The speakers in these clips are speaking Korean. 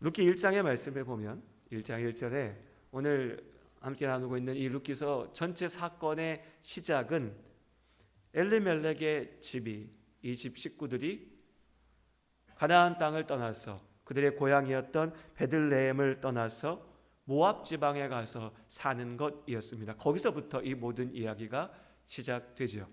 룻기 1장의 말씀에 보면 1장 1절에 오늘 함께 나누고 있는 이 룻기서 전체 사건의 시작은 엘리멜렉의 집이, 이 집 식구들이 가나안 땅을 떠나서 그들의 고향이었던 베들레헴을 떠나서 모압 지방에 가서 사는 것이었습니다. 거기서부터 이 모든 이야기가 시작되죠.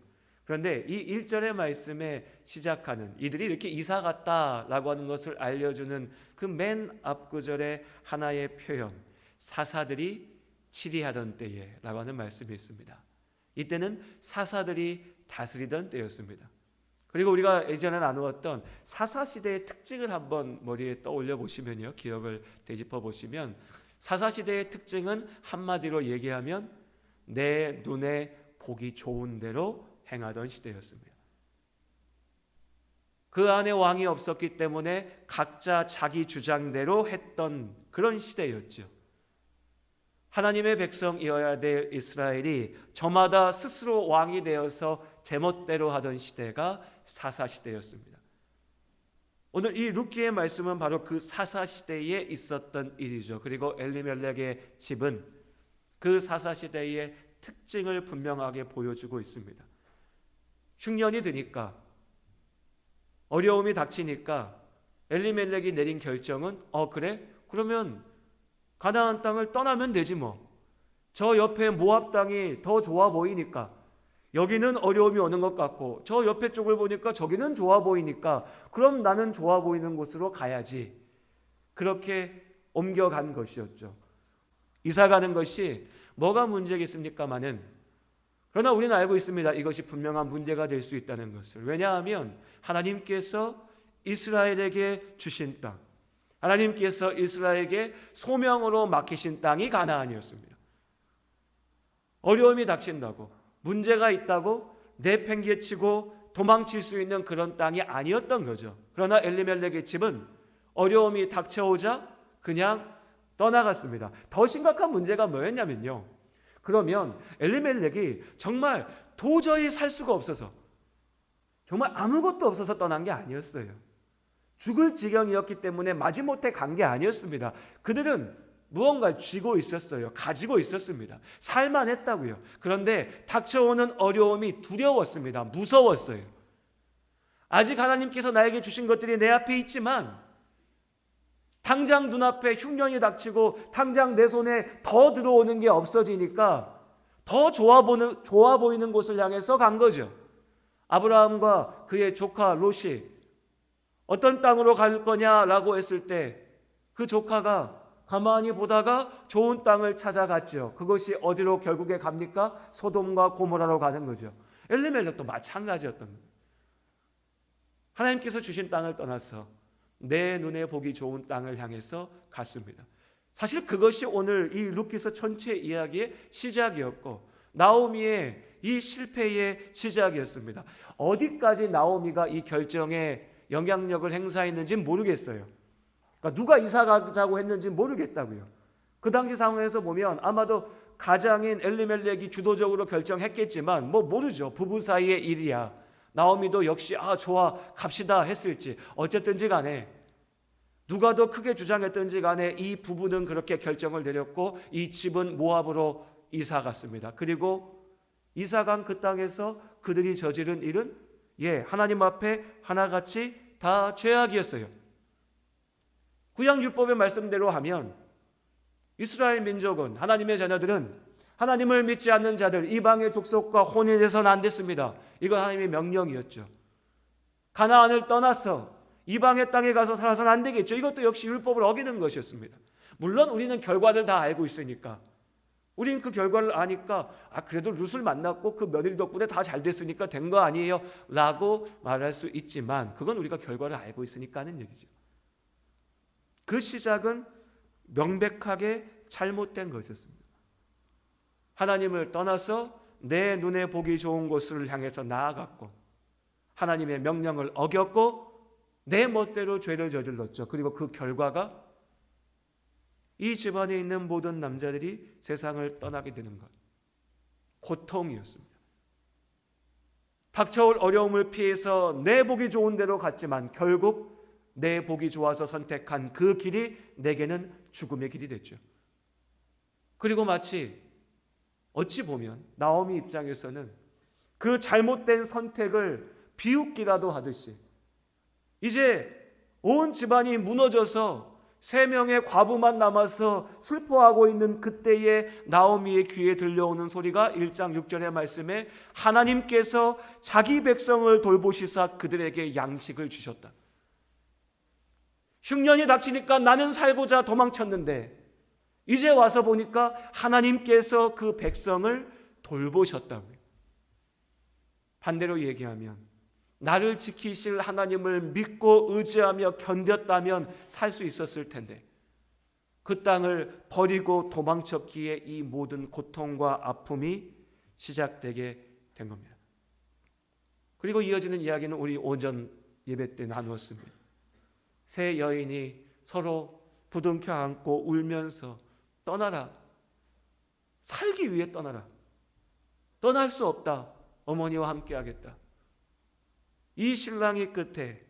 그런데 이 1절의 말씀에 시작하는 이들이 이렇게 이사 갔다라고 하는 것을 알려주는 그 맨 앞구절의 하나의 표현, 사사들이 치리하던 때에 라고 하는 말씀이 있습니다. 이때는 사사들이 다스리던 때였습니다. 그리고 우리가 예전에 나누었던 사사시대의 특징을 한번 머리에 떠올려 보시면요, 기억을 되짚어 보시면 사사시대의 특징은 한마디로 얘기하면 내 눈에 보기 좋은 대로 행하던 시대였습니다. 그 안에 왕이 없었기 때문에 각자 자기 주장대로 했던 그런 시대였죠. 하나님의 백성이어야 될 이스라엘이 저마다 스스로 왕이 되어서 제멋대로 하던 시대가 사사시대였습니다. 오늘 이 룻기의 말씀은 바로 그 사사시대에 있었던 일이죠. 그리고 엘리멜렉의 집은 그 사사시대의 특징을 분명하게 보여주고 있습니다. 흉년이 드니까, 어려움이 닥치니까 엘리멜렉이 내린 결정은 그래? 그러면 가나안 땅을 떠나면 되지 뭐. 저 옆에 모압 땅이 더 좋아 보이니까, 여기는 어려움이 오는 것 같고 저 옆에 쪽을 보니까 저기는 좋아 보이니까 그럼 나는 좋아 보이는 곳으로 가야지. 그렇게 옮겨간 것이었죠. 이사 가는 것이 뭐가 문제겠습니까마는, 그러나 우리는 알고 있습니다. 이것이 분명한 문제가 될 수 있다는 것을. 왜냐하면 하나님께서 이스라엘에게 주신 땅, 하나님께서 이스라엘에게 소명으로 맡기신 땅이 가나안이었습니다. 어려움이 닥친다고, 문제가 있다고 내팽개치고 도망칠 수 있는 그런 땅이 아니었던 거죠. 그러나 엘리멜렉의 집은 어려움이 닥쳐오자 그냥 떠나갔습니다. 더 심각한 문제가 뭐였냐면요, 그러면 엘리멜렉이 정말 도저히 살 수가 없어서, 정말 아무것도 없어서 떠난 게 아니었어요. 죽을 지경이었기 때문에 마지못해 간 게 아니었습니다. 그들은 무언가를 쥐고 있었어요. 가지고 있었습니다. 살만했다고요. 그런데 닥쳐오는 어려움이 두려웠습니다. 무서웠어요. 아직 하나님께서 나에게 주신 것들이 내 앞에 있지만 당장 눈앞에 흉년이 닥치고 당장 내 손에 더 들어오는 게 없어지니까 더 좋아 보이는 곳을 향해서 간 거죠. 아브라함과 그의 조카 롯이 어떤 땅으로 갈 거냐라고 했을 때 그 조카가 가만히 보다가 좋은 땅을 찾아갔죠. 그것이 어디로 결국에 갑니까? 소돔과 고모라로 가는 거죠. 엘리멜렉도 마찬가지였던 거예요. 하나님께서 주신 땅을 떠나서 내 눈에 보기 좋은 땅을 향해서 갔습니다. 사실 그것이 오늘 이 룻기서 전체 이야기의 시작이었고 나오미의 이 실패의 시작이었습니다. 어디까지 나오미가 이 결정에 영향력을 행사했는지는 모르겠어요. 그러니까 누가 이사 가자고 했는지 모르겠다고요. 그 당시 상황에서 보면 아마도 가장인 엘리멜렉이 주도적으로 결정했겠지만 모르죠. 부부 사이의 일이야. 나오미도 역시 좋아 갑시다 했을지, 어쨌든지 간에 누가 더 크게 주장했든지 간에 이 부부는 그렇게 결정을 내렸고 이 집은 모압으로 이사 갔습니다. 그리고 이사 간 그 땅에서 그들이 저지른 일은 하나님 앞에 하나같이 다 죄악이었어요. 구약율법의 말씀대로 하면 이스라엘 민족은, 하나님의 자녀들은 하나님을 믿지 않는 자들, 이방의 족속과 혼인해서는 안 됐습니다. 이건 하나님의 명령이었죠. 가나안을 떠나서 이방의 땅에 가서 살아서는 안 되겠죠. 이것도 역시 율법을 어기는 것이었습니다. 물론 우리는 결과를 다 알고 있으니까, 우리는 그 결과를 아니까 그래도 룻을 만났고 그 며느리 덕분에 다 잘 됐으니까 된 거 아니에요? 라고 말할 수 있지만 그건 우리가 결과를 알고 있으니까 하는 얘기죠. 그 시작은 명백하게 잘못된 것이었습니다. 하나님을 떠나서 내 눈에 보기 좋은 곳을 향해서 나아갔고 하나님의 명령을 어겼고 내 멋대로 죄를 저질렀죠. 그리고 그 결과가 이 집안에 있는 모든 남자들이 세상을 떠나게 되는 것, 고통이었습니다. 닥쳐올 어려움을 피해서 내 보기 좋은 대로 갔지만 결국 내 복이 좋아서 선택한 그 길이 내게는 죽음의 길이 됐죠. 그리고 마치 어찌 보면 나오미 입장에서는 그 잘못된 선택을 비웃기라도 하듯이 이제 온 집안이 무너져서 3명의 과부만 남아서 슬퍼하고 있는 그때에 나오미의 귀에 들려오는 소리가 1장 6절의 말씀에 하나님께서 자기 백성을 돌보시사 그들에게 양식을 주셨다. 흉년이 닥치니까 나는 살고자 도망쳤는데 이제 와서 보니까 하나님께서 그 백성을 돌보셨다고요. 반대로 얘기하면 나를 지키실 하나님을 믿고 의지하며 견뎠다면 살 수 있었을 텐데 그 땅을 버리고 도망쳤기에 이 모든 고통과 아픔이 시작되게 된 겁니다. 그리고 이어지는 이야기는 우리 오전 예배 때 나누었습니다. 세 여인이 서로 부둥켜 안고 울면서 떠나라. 살기 위해 떠나라. 떠날 수 없다. 어머니와 함께 하겠다. 이 신랑이 끝에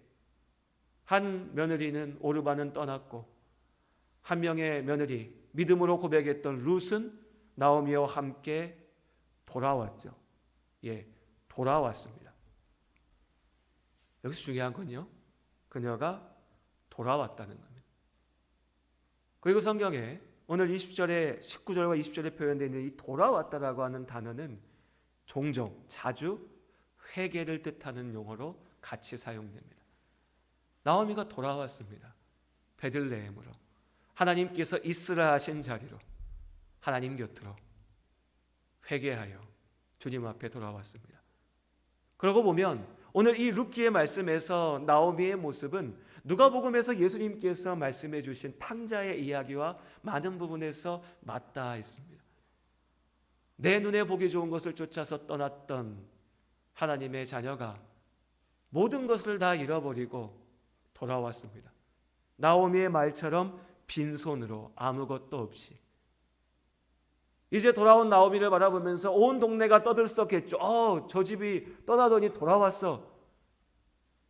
한 며느리는 오르반은 떠났고 한 명의 며느리 믿음으로 고백했던 룻은 나오미와 함께 돌아왔죠. 돌아왔습니다. 여기서 중요한 건요, 그녀가 돌아왔다는 겁니다. 그리고 성경에 오늘 20절에 19절과 20절에 표현되어 있는 이 돌아왔다라고 하는 단어는 종종 자주 회개를 뜻하는 용어로 같이 사용됩니다. 나오미가 돌아왔습니다. 베들레헴으로, 하나님께서 있으라 하신 자리로, 하나님 곁으로 회개하여 주님 앞에 돌아왔습니다. 그러고 보면 오늘 이 룻기의 말씀에서 나오미의 모습은 누가복음에서 예수님께서 말씀해 주신 탕자의 이야기와 많은 부분에서 맞닿아 있습니다. 내 눈에 보기 좋은 것을 쫓아서 떠났던 하나님의 자녀가 모든 것을 다 잃어버리고 돌아왔습니다. 나오미의 말처럼 빈손으로 아무것도 없이. 이제 돌아온 나오미를 바라보면서 온 동네가 떠들썩했죠. 저 집이 떠나더니 돌아왔어.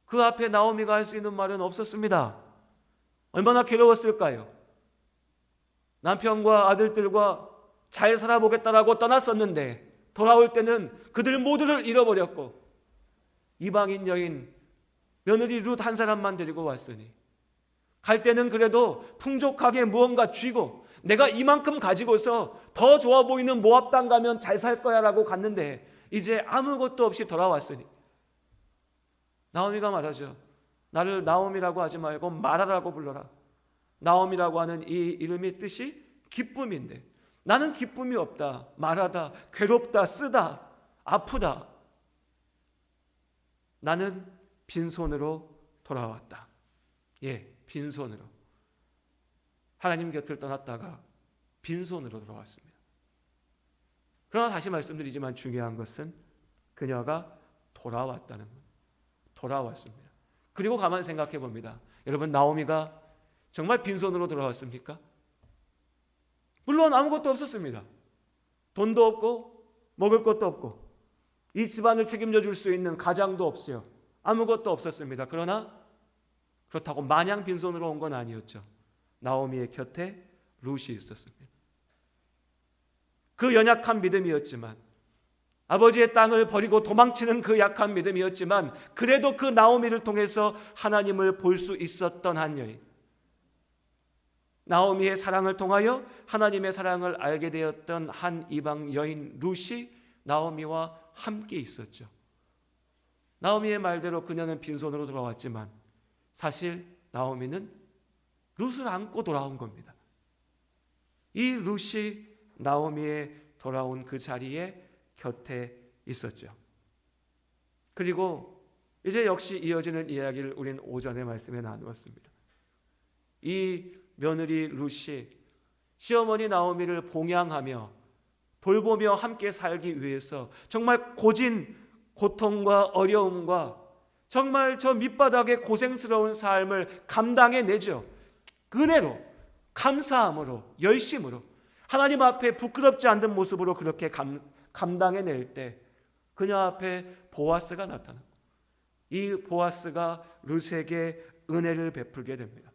그 앞에 나오미가 할 수 있는 말은 없었습니다. 얼마나 괴로웠을까요? 남편과 아들들과 잘 살아보겠다라고 떠났었는데 돌아올 때는 그들 모두를 잃어버렸고 이방인 여인 며느리 룻 한 사람만 데리고 왔으니 갈 때는 그래도 풍족하게 무언가 쥐고 내가 이만큼 가지고서 더 좋아 보이는 모압 땅 가면 잘 살 거야 라고 갔는데 이제 아무것도 없이 돌아왔으니 나오미가 말하죠. 나를 나오미라고 하지 말고 마라라고 불러라. 나오미라고 하는 이 이름의 뜻이 기쁨인데 나는 기쁨이 없다. 마라다. 괴롭다. 쓰다. 아프다. 나는 빈손으로 돌아왔다. 빈손으로. 하나님 곁을 떠났다가 빈손으로 돌아왔습니다. 그러나 다시 말씀드리지만 중요한 것은 그녀가 돌아왔다는 것. 돌아왔습니다. 그리고 가만히 생각해 봅니다. 여러분, 나오미가 정말 빈손으로 돌아왔습니까? 물론 아무것도 없었습니다. 돈도 없고 먹을 것도 없고 이 집안을 책임져 줄 수 있는 가장도 없어요. 아무것도 없었습니다. 그러나 그렇다고 마냥 빈손으로 온 건 아니었죠. 나오미의 곁에 룻이 있었습니다. 그 연약한 믿음이었지만 아버지의 땅을 버리고 도망치는 그 약한 믿음이었지만 그래도 그 나오미를 통해서 하나님을 볼 수 있었던 한 여인, 나오미의 사랑을 통하여 하나님의 사랑을 알게 되었던 한 이방 여인 룻이 나오미와 함께 있었죠. 나오미의 말대로 그녀는 빈손으로 돌아왔지만 사실 나오미는 룻을 안고 돌아온 겁니다. 이 룻이 나오미의 돌아온 그 자리에 곁에 있었죠. 그리고 이제 역시 이어지는 이야기를 우린 오전의 말씀에 나누었습니다. 이 며느리 룻이 시어머니 나오미를 봉양하며 돌보며 함께 살기 위해서 정말 고진 고통과 어려움과 정말 저 밑바닥의 고생스러운 삶을 감당해내죠. 은혜로, 감사함으로, 열심으로 하나님 앞에 부끄럽지 않은 모습으로 그렇게 감당해낼 때 그녀 앞에 보아스가 나타납니다. 이 보아스가 룻에게 은혜를 베풀게 됩니다.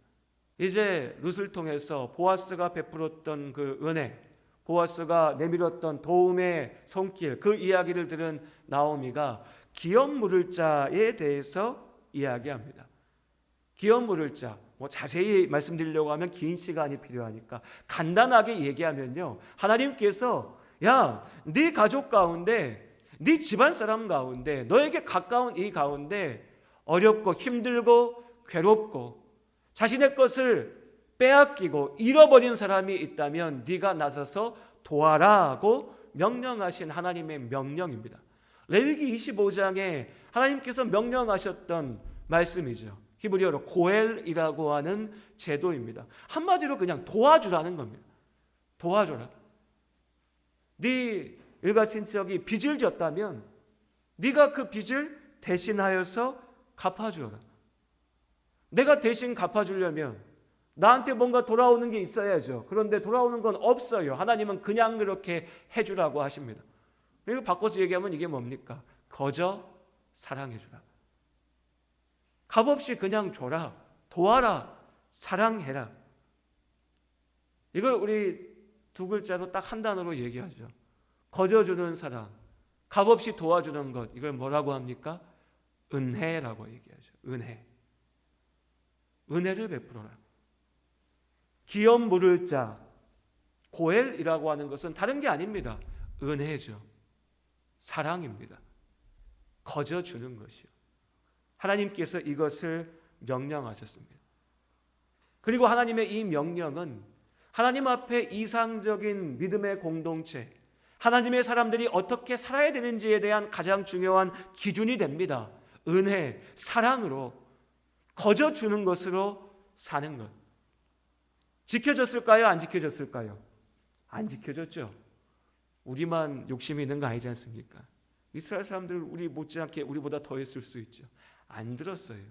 이제 룻을 통해서 보아스가 베풀었던 그 은혜, 보아스가 내밀었던 도움의 손길, 그 이야기를 들은 나오미가 기업 물을 자에 대해서 이야기합니다. 기업 물을 자, 자세히 말씀드리려고 하면 긴 시간이 필요하니까 간단하게 얘기하면요, 하나님께서 네 가족 가운데, 네 집안 사람 가운데, 너에게 가까운 이 가운데 어렵고 힘들고 괴롭고 자신의 것을 빼앗기고 잃어버린 사람이 있다면 네가 나서서 도와라고 명령하신 하나님의 명령입니다. 레위기 25장에 하나님께서 명령하셨던 말씀이죠. 히브리어로 고엘이라고 하는 제도입니다. 한마디로 그냥 도와주라는 겁니다. 도와줘라. 네 일가 친척이 빚을 졌다면 네가 그 빚을 대신하여서 갚아주어라. 내가 대신 갚아주려면 나한테 뭔가 돌아오는 게 있어야죠. 그런데 돌아오는 건 없어요. 하나님은 그냥 그렇게 해주라고 하십니다. 그리고 바꿔서 얘기하면 이게 뭡니까? 거저 사랑해주라. 값없이 그냥 줘라. 도와라. 사랑해라. 이걸 우리 두 글자로 딱 한 단어로 얘기하죠. 거저 주는 사랑, 값없이 도와주는 것, 이걸 뭐라고 합니까? 은혜라고 얘기하죠. 은혜. 은혜를 베풀어라. 기업 물을 자, 고엘이라고 하는 것은 다른 게 아닙니다. 은혜죠. 사랑입니다. 거저 주는 것이요. 하나님께서 이것을 명령하셨습니다. 그리고 하나님의 이 명령은 하나님 앞에 이상적인 믿음의 공동체, 하나님의 사람들이 어떻게 살아야 되는지에 대한 가장 중요한 기준이 됩니다. 은혜, 사랑으로, 거저 주는 것으로 사는 것. 지켜졌을까요? 안 지켜졌을까요? 안 지켜졌죠. 우리만 욕심이 있는 거 아니지 않습니까? 이스라엘 사람들 우리 못지않게 우리보다 더 했을 수 있죠. 안 들었어요.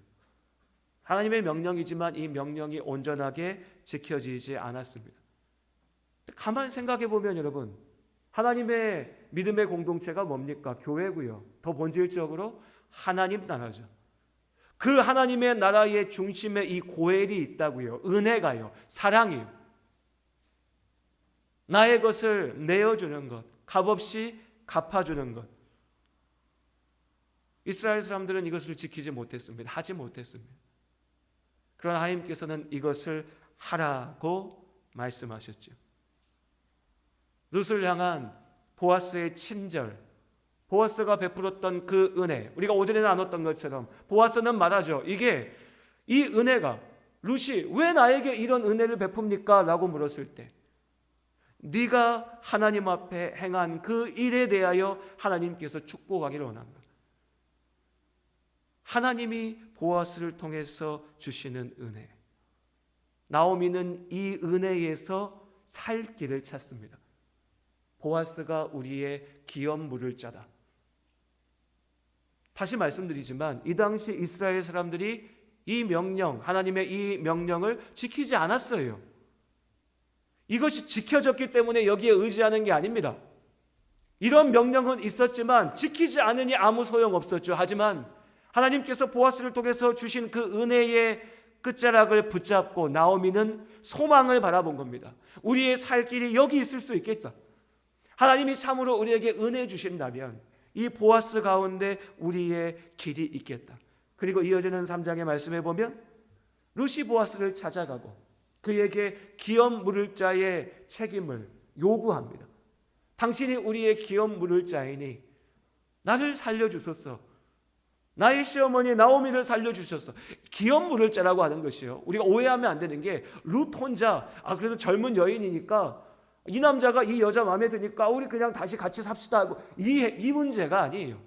하나님의 명령이지만 이 명령이 온전하게 지켜지지 않았습니다. 가만히 생각해 보면 여러분, 하나님의 믿음의 공동체가 뭡니까? 교회고요. 더 본질적으로 하나님 나라죠. 그 하나님의 나라의 중심에 이 고엘이 있다고요. 은혜가요. 사랑이요. 나의 것을 내어주는 것, 값없이 갚아주는 것. 이스라엘 사람들은 이것을 지키지 못했습니다. 하지 못했습니다. 그러나 하나님께서는 이것을 하라고 말씀하셨죠. 룻을 향한 보아스의 친절, 보아스가 베풀었던 그 은혜, 우리가 오전에 나눴던 것처럼 보아스는 말하죠. 이 은혜가, 룻이 왜 나에게 이런 은혜를 베풉니까? 라고 물었을 때 네가 하나님 앞에 행한 그 일에 대하여 하나님께서 축복하기를 원합니다. 하나님이 보아스를 통해서 주시는 은혜, 나오미는 이 은혜에서 살 길을 찾습니다. 보아스가 우리의 기업 물을 자다. 다시 말씀드리지만 이 당시 이스라엘 사람들이 이 명령, 하나님의 이 명령을 지키지 않았어요. 이것이 지켜졌기 때문에 여기에 의지하는 게 아닙니다. 이런 명령은 있었지만 지키지 않으니 아무 소용없었죠. 하지만 하나님께서 보아스를 통해서 주신 그 은혜의 끝자락을 붙잡고 나오미는 소망을 바라본 겁니다. 우리의 살 길이 여기 있을 수 있겠다. 하나님이 참으로 우리에게 은혜 주신다면 이 보아스 가운데 우리의 길이 있겠다. 그리고 이어지는 3장의 말씀에 보면 룻이 보아스를 찾아가고 그에게 기업 물을 자의 책임을 요구합니다. 당신이 우리의 기업 물을 자이니 나를 살려주소서. 나의 시어머니 나오미를 살려주셨어. 기업 물을 자라고 하는 것이요. 우리가 오해하면 안 되는 게 룻 혼자 그래도 젊은 여인이니까 이 남자가 이 여자 마음에 드니까 우리 그냥 다시 같이 삽시다 하고 이 문제가 아니에요.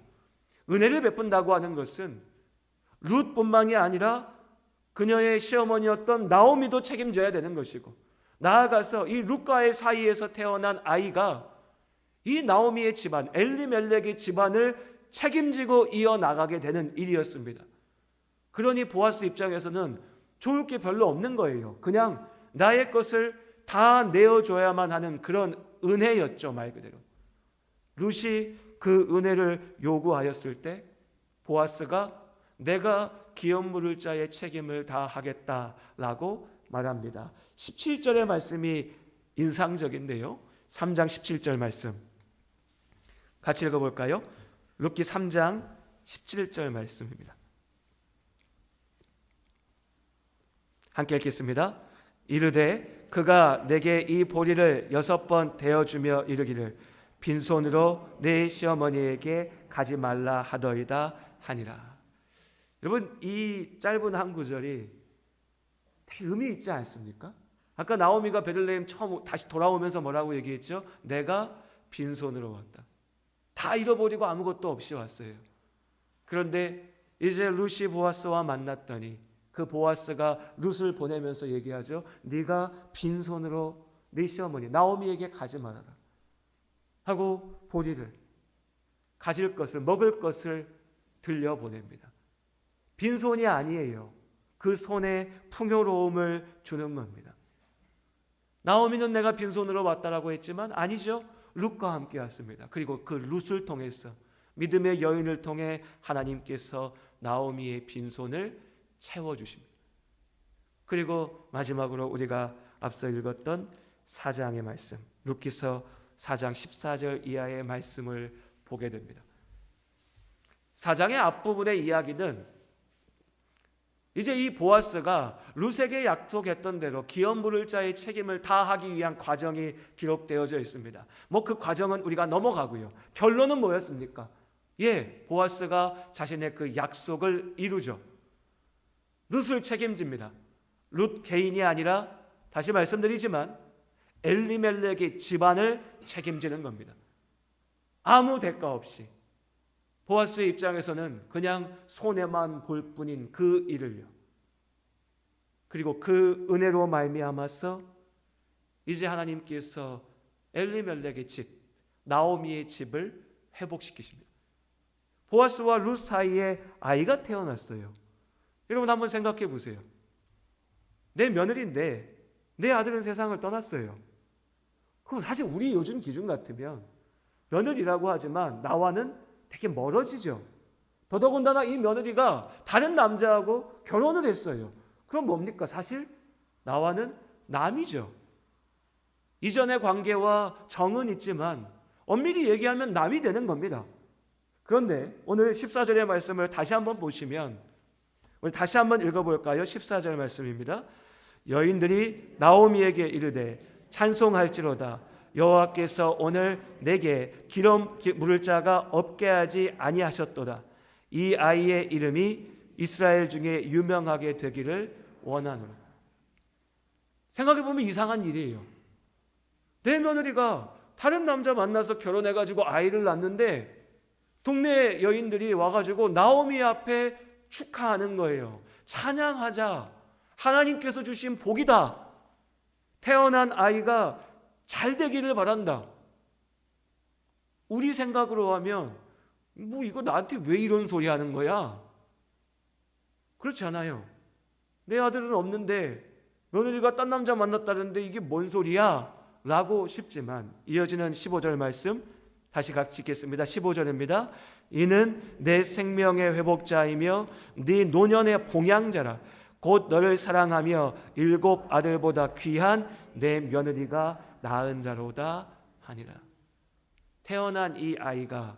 은혜를 베푼다고 하는 것은 룻뿐만이 아니라 그녀의 시어머니였던 나오미도 책임져야 되는 것이고, 나아가서 이 룻과의 사이에서 태어난 아이가 이 나오미의 집안, 엘리멜렉의 집안을 책임지고 이어나가게 되는 일이었습니다. 그러니 보아스 입장에서는 좋을 게 별로 없는 거예요. 그냥 나의 것을 다 내어줘야만 하는 그런 은혜였죠, 말 그대로. 룻이 그 은혜를 요구하였을 때 보아스가 내가 기업 물을 자의 책임을 다하겠다라고 말합니다. 17절의 말씀이 인상적인데요. 3장 17절 말씀 같이 읽어볼까요? 룻기 3장 17절 말씀입니다. 함께 읽겠습니다. 이르되 그가 내게 이 보리를 6번 대어주며 이르기를 빈손으로 내 시어머니에게 가지 말라 하더이다 하니라. 여러분, 이 짧은 한 구절이 되게 의미 있지 않습니까? 아까 나오미가 베들레헴 처음 다시 돌아오면서 뭐라고 얘기했죠? 내가 빈손으로 왔다. 다 잃어버리고 아무것도 없이 왔어요. 그런데 이제 룻이 보아스와 만났더니 그 보아스가 룻을 보내면서 얘기하죠. 네가 빈손으로 네 시어머니 나오미에게 가지 말아라 하고 보리를, 가질 것을, 먹을 것을 들려보냅니다. 빈손이 아니에요. 그 손에 풍요로움을 주는 겁니다. 나오미는 내가 빈손으로 왔다라고 했지만 아니죠. 룻과 함께 왔습니다. 그리고 그 룻을 통해서, 믿음의 여인을 통해 하나님께서 나오미의 빈손을 채워주십니다. 그리고 마지막으로 우리가 앞서 읽었던 4장의 말씀, 룻기서 4장 14절 이하의 말씀을 보게 됩니다. 4장의 앞부분의 이야기는 이제 이 보아스가 룻에게 약속했던 대로 기업 물을 자의 책임을 다하기 위한 과정이 기록되어져 있습니다. 그 과정은 우리가 넘어가고요. 결론은 뭐였습니까? 보아스가 자신의 그 약속을 이루죠. 룻을 책임집니다. 룻 개인이 아니라, 다시 말씀드리지만 엘리멜렉의 집안을 책임지는 겁니다. 아무 대가 없이. 보아스의 입장에서는 그냥 손해만 볼 뿐인 그 일을요. 그리고 그 은혜로 말미암아서 이제 하나님께서 엘리멜렉의 집, 나오미의 집을 회복시키십니다. 보아스와 룻 사이에 아이가 태어났어요. 여러분 한번 생각해 보세요. 내 며느리인데 내 아들은 세상을 떠났어요. 그럼 사실 우리 요즘 기준 같으면 며느리라고 하지만 나와는 되게 멀어지죠. 더더군다나 이 며느리가 다른 남자하고 결혼을 했어요. 그럼 뭡니까? 사실 나와는 남이죠. 이전의 관계와 정은 있지만 엄밀히 얘기하면 남이 되는 겁니다. 그런데 오늘 14절의 말씀을 다시 한번 보시면, 우리 다시 한번 읽어볼까요? 14절 말씀입니다. 여인들이 나오미에게 이르되 찬송할지로다 여호와께서 오늘 내게 기름 물을 자가 없게 하지 아니하셨도다. 이 아이의 이름이 이스라엘 중에 유명하게 되기를 원하노라. 생각해보면 이상한 일이에요. 내 며느리가 다른 남자 만나서 결혼해가지고 아이를 낳는데 동네 여인들이 와가지고 나오미 앞에 축하하는 거예요. 찬양하자. 하나님께서 주신 복이다. 태어난 아이가 잘 되기를 바란다. 우리 생각으로 하면 이거 나한테 왜 이런 소리 하는 거야? 그렇지 않아요. 내 아들은 없는데 며느리가 딴 남자 만났다는데 이게 뭔 소리야? 라고 싶지만 이어지는 15절 말씀 다시 같이 읽겠습니다. 15절입니다. 이는 내 생명의 회복자이며 네 노년의 봉양자라. 곧 너를 사랑하며 7 아들보다 귀한 내 며느리가 낳은 자로다 하니라. 태어난 이 아이가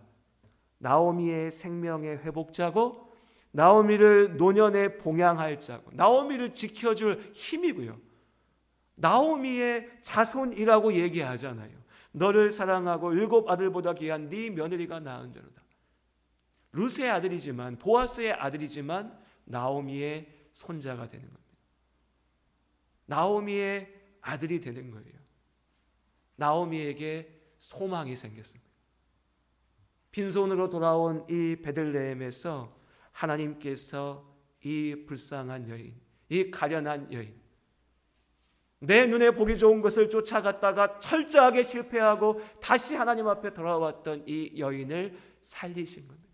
나오미의 생명의 회복자고 나오미를 노년에 봉양할 자고 나오미를 지켜줄 힘이고요. 나오미의 자손이라고 얘기하잖아요. 너를 사랑하고 7 아들보다 귀한 네 며느리가 낳은 자로다. 룻의 아들이지만, 보아스의 아들이지만 나오미의 손자가 되는 겁니다. 나오미의 아들이 되는 거예요. 나오미에게 소망이 생겼습니다. 빈손으로 돌아온 이 베들레헴에서 하나님께서 이 불쌍한 여인, 이 가련한 여인, 내 눈에 보기 좋은 것을 쫓아갔다가 철저하게 실패하고 다시 하나님 앞에 돌아왔던 이 여인을 살리신 겁니다.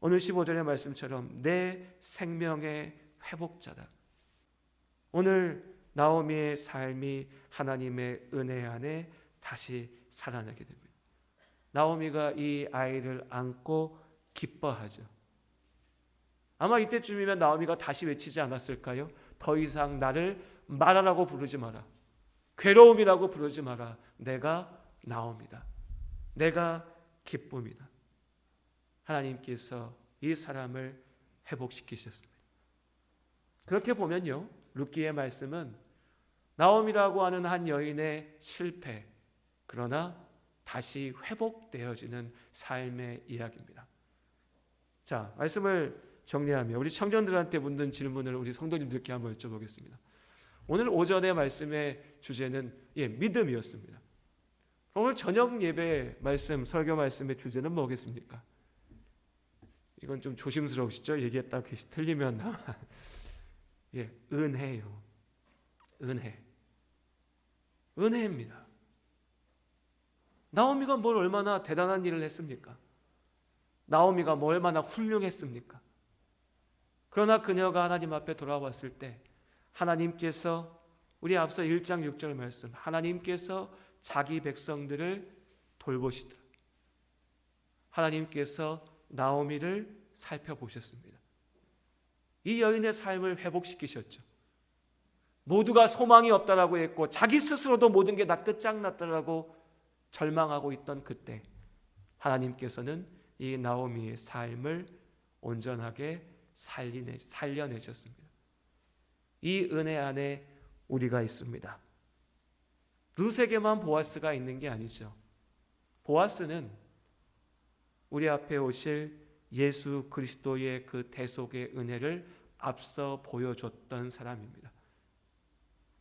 오늘 15절의 말씀처럼 내 생명의 회복자다. 오늘 나오미의 삶이 하나님의 은혜 안에 다시 살아나게 됩니다. 나오미가 이 아이를 안고 기뻐하죠. 아마 이때쯤이면 나오미가 다시 외치지 않았을까요? 더 이상 나를 마라라고 부르지 마라. 괴로움이라고 부르지 마라. 내가 나옵니다. 내가 기쁨이다. 하나님께서 이 사람을 회복시키셨습니다. 그렇게 보면요, 룻기의 말씀은 나오미라고 하는 한 여인의 실패, 그러나 다시 회복되어지는 삶의 이야기입니다. 자, 말씀을 정리하며 우리 청년들한테 묻는 질문을 우리 성도님들께 한번 여쭤보겠습니다. 오늘 오전의 말씀의 주제는 믿음이었습니다. 오늘 저녁 예배 말씀, 설교 말씀의 주제는 뭐겠습니까? 이건 좀 조심스러우시죠? 얘기했다 틀리면 은혜요. 은혜입니다. 나오미가 뭘 얼마나 대단한 일을 했습니까? 나오미가 뭐 얼마나 훌륭했습니까? 그러나 그녀가 하나님 앞에 돌아왔을 때 하나님께서 우리 앞서 1장 6절 말씀, 하나님께서 자기 백성들을 돌보시더라. 하나님께서 나오미를 살펴보셨습니다. 이 여인의 삶을 회복시키셨죠. 모두가 소망이 없다라고 했고 자기 스스로도 모든 게 다 끝장났다라고 절망하고 있던 그때 하나님께서는 이 나오미의 삶을 온전하게 살려내셨습니다. 이 은혜 안에 우리가 있습니다. 룻에게만 보아스가 있는 게 아니죠. 보아스는 우리 앞에 오실 예수 그리스도의 그 대속의 은혜를 앞서 보여줬던 사람입니다.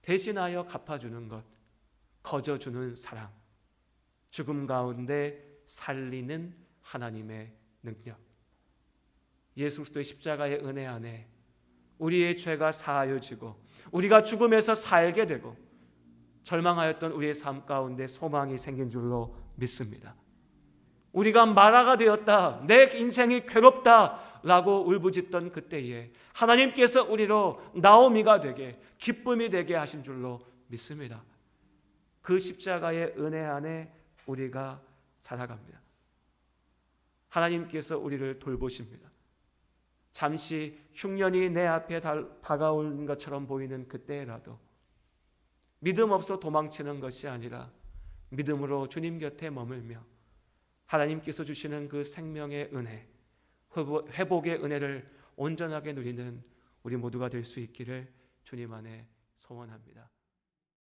대신하여 갚아주는 것, 거저주는 사랑, 죽음 가운데 살리는 하나님의 능력. 예수 그리스도의 십자가의 은혜 안에 우리의 죄가 사하여지고 우리가 죽음에서 살게 되고 절망하였던 우리의 삶 가운데 소망이 생긴 줄로 믿습니다. 우리가 마라가 되었다, 내 인생이 괴롭다 라고 울부짖던 그때에 하나님께서 우리로 나오미가 되게, 기쁨이 되게 하신 줄로 믿습니다. 그 십자가의 은혜 안에 우리가 살아갑니다. 하나님께서 우리를 돌보십니다. 잠시 흉년이 내 앞에 다가오는 것처럼 보이는 그때라도 믿음 없어 도망치는 것이 아니라 믿음으로 주님 곁에 머물며 하나님께서 주시는 그 생명의 은혜, 회복의 은혜를 온전하게 누리는 우리 모두가 될 수 있기를 주님 안에 소원합니다.